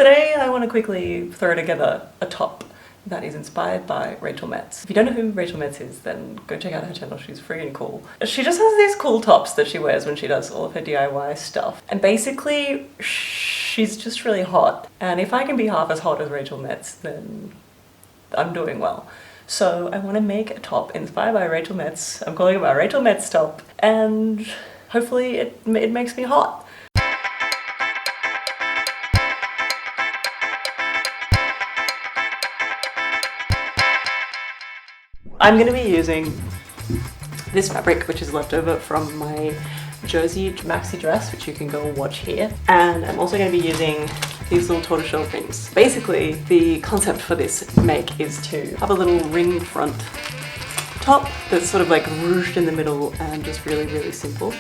Today I want to quickly throw together a top that is inspired by Rachel Metz. If you don't know who Rachel Metz is, then go check out her channel, she's freaking cool. She just has these cool tops that she wears when she does all of her DIY stuff. And basically, she's just really hot. And if I can be half as hot as Rachel Metz, then I'm doing well. So I want to make a top inspired by Rachel Metz. I'm calling it my Rachel Metz top, and hopefully it makes me hot. I'm going to be using this fabric, which is left over from my jersey maxi dress, which you can go watch here. And I'm also going to be using these little tortoiseshell rings. Basically, the concept for this make is to have a little ring front top that's sort of like ruched in the middle and just really, really simple.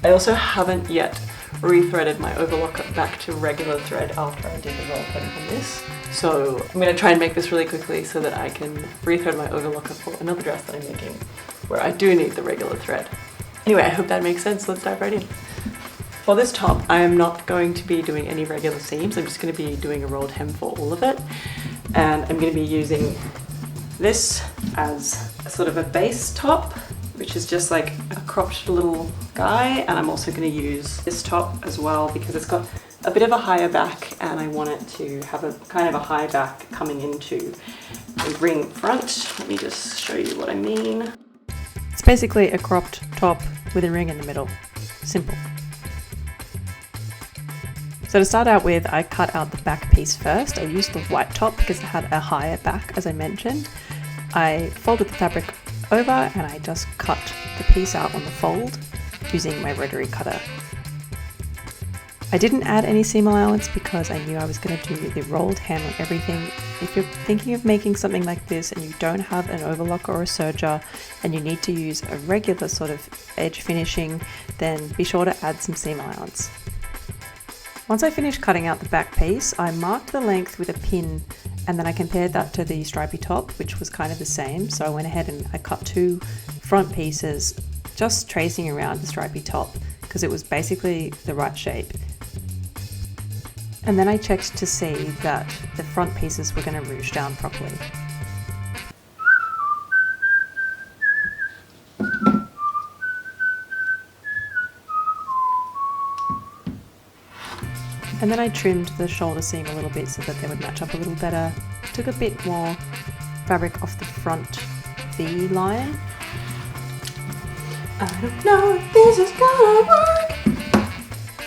I also haven't yet rethreaded my overlocker back to regular thread after I did the roll threading on this. So I'm going to try and make this really quickly so that I can rethread my overlocker for another dress that I'm making where I do need the regular thread. Anyway, I hope that makes sense. Let's dive right in. For this top, I am not going to be doing any regular seams. I'm just going to be doing a rolled hem for all of it. And I'm going to be using this as a sort of a base top, which is just like a cropped little guy. And I'm also going to use this top as well because it's got a bit of a higher back and I want it to have a kind of a high back coming into a ring front. Let me just show you what I mean. It's basically a cropped top with a ring in the middle. Simple. So to start out with, I cut out the back piece first. I used the white top because it had a higher back, as I mentioned. I folded the fabric over and I just cut the piece out on the fold using my rotary cutter. I didn't add any seam allowance because I knew I was going to do the rolled hem on everything. If you're thinking of making something like this and you don't have an overlocker or a serger and you need to use a regular sort of edge finishing, then be sure to add some seam allowance. Once I finished cutting out the back piece, I marked the length with a pin and then I compared that to the stripy top, which was kind of the same. So I went ahead and I cut two front pieces, just tracing around the stripy top because it was basically the right shape. And then I checked to see that the front pieces were going to ruche down properly. And then I trimmed the shoulder seam a little bit so that they would match up a little better. Took a bit more fabric off the front V line. I don't know if this is gonna work.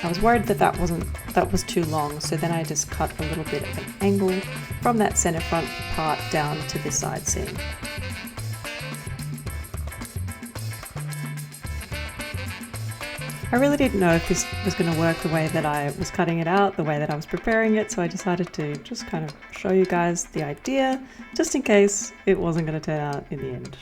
I was worried that that was too long, so then I just cut a little bit of an angle from that center front part down to the side seam. I really didn't know if this was going to work the way that I was cutting it out, the way that I was preparing it, so I decided to just kind of show you guys the idea, just in case it wasn't going to turn out in the end.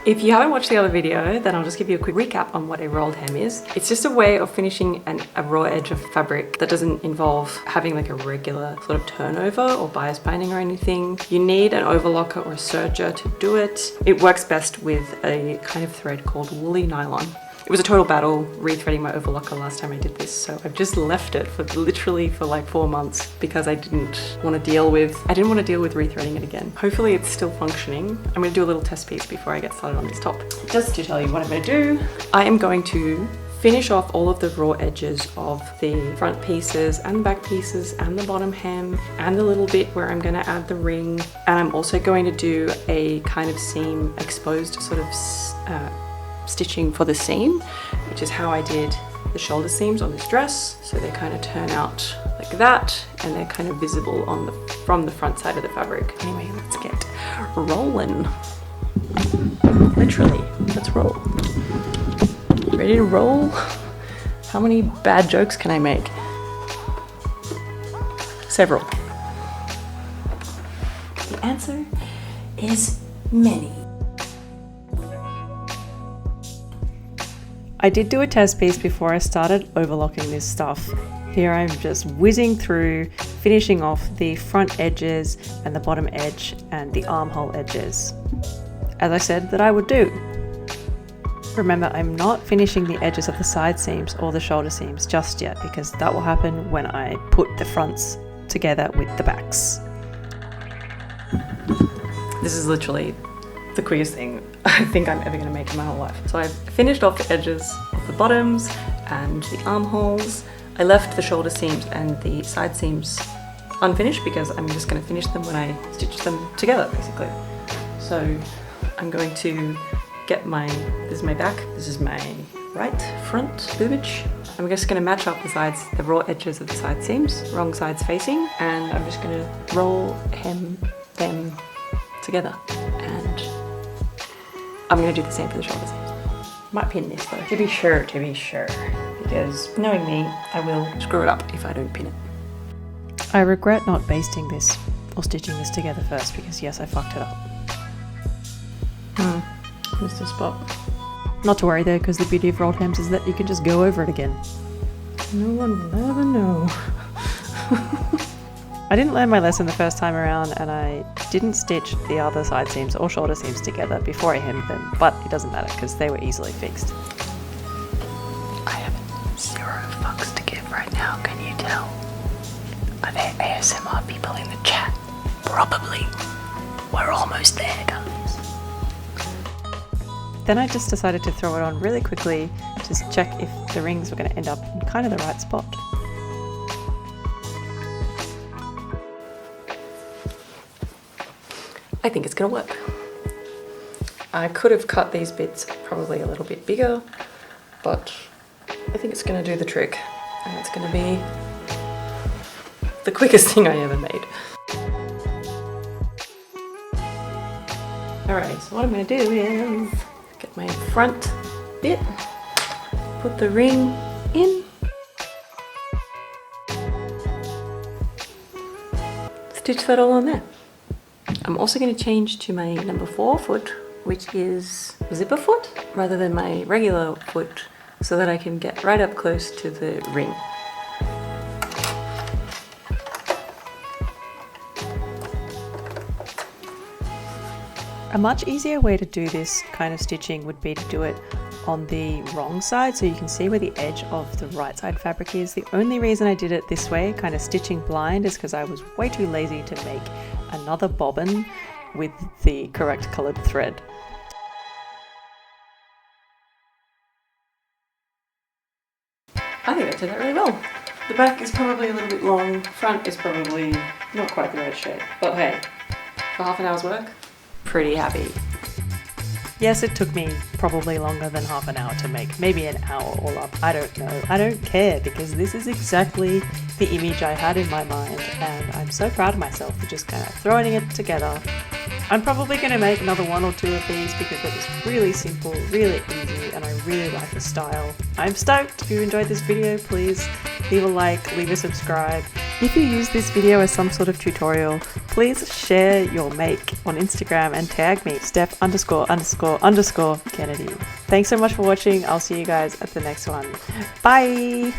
If you haven't watched the other video, then I'll just give you a quick recap on what a rolled hem is. It's just a way of finishing a raw edge of fabric that doesn't involve having like a regular sort of turnover or bias binding or anything. You need an overlocker or a serger to do it. It works best with a kind of thread called woolly nylon. It was a total battle rethreading my overlocker last time I did this, so I've just left it for literally for like 4 months because I didn't want to deal with rethreading it again. Hopefully it's still functioning. I'm going to do a little test piece before I get started on this top. Just to tell you what I'm going to do, I am going to finish off all of the raw edges of the front pieces and back pieces and the bottom hem and the little bit where I'm going to add the ring. And I'm also going to do a kind of seam exposed sort of stitching for the seam, which is how I did the shoulder seams on this dress. So they kind of turn out like that and they're kind of visible on from the front side of the fabric. Anyway, let's get rolling. Literally, let's roll. Ready to roll? How many bad jokes can I make? Several. The answer is many. I did do a test piece before I started overlocking this stuff. Here I'm just whizzing through, finishing off the front edges and the bottom edge and the armhole edges, as I said that I would do. Remember, I'm not finishing the edges of the side seams or the shoulder seams just yet, because that will happen when I put the fronts together with the backs. This is literally the quickest thing I think I'm ever going to make in my whole life. So I've finished off the edges of the bottoms and the armholes. I left the shoulder seams and the side seams unfinished because I'm just going to finish them when I stitch them together, basically. So I'm going to get this is my back, this is my right front boobage. I'm just going to match up the sides, the raw edges of the side seams, wrong sides facing, and I'm just going to roll hem them together. And I'm going to do the same for the shoulder seams. Might pin this though, to be sure, because knowing me, I will screw it up if I don't pin it. I regret not basting this or stitching this together first, because yes, I fucked it up. Missed a spot. Not to worry though, because the beauty of rolled hems is that you can just go over it again. No one will ever know. I didn't learn my lesson the first time around, and I didn't stitch the other side seams or shoulder seams together before I hemmed them, but it doesn't matter because they were easily fixed. I have 0 fucks to give right now, can you tell? Are there ASMR people in the chat? Probably. We're almost there, guys. Then I just decided to throw it on really quickly to check if the rings were going to end up in kind of the right spot. I think it's going to work. I could have cut these bits probably a little bit bigger, but I think it's going to do the trick, and it's going to be the quickest thing I ever made. Alright, so what I'm going to do is get my front bit, put the ring in, stitch that all on there. I'm also going to change to my number 4 foot, which is zipper foot, rather than my regular foot, so that I can get right up close to the ring. A much easier way to do this kind of stitching would be to do it on the wrong side, so you can see where the edge of the right side fabric is. The only reason I did it this way, kind of stitching blind, is because I was way too lazy to make another bobbin with the correct coloured thread. I think that turned out really well. The back is probably a little bit long, front is probably not quite the right shape, but hey, for half an hour's work, pretty happy. Yes, it took me probably longer than half an hour to make, maybe an hour all up, I don't know. I don't care, because this is exactly the image I had in my mind, and I'm so proud of myself for just kind of throwing it together. I'm probably going to make another 1 or 2 of these because it was really simple, really easy, and I really like the style. I'm stoked! If you enjoyed this video, please leave a like, leave a subscribe. If you use this video as some sort of tutorial, please share your make on Instagram and tag me, Steph___Kennedy. Thanks so much for watching. I'll see you guys at the next one. Bye!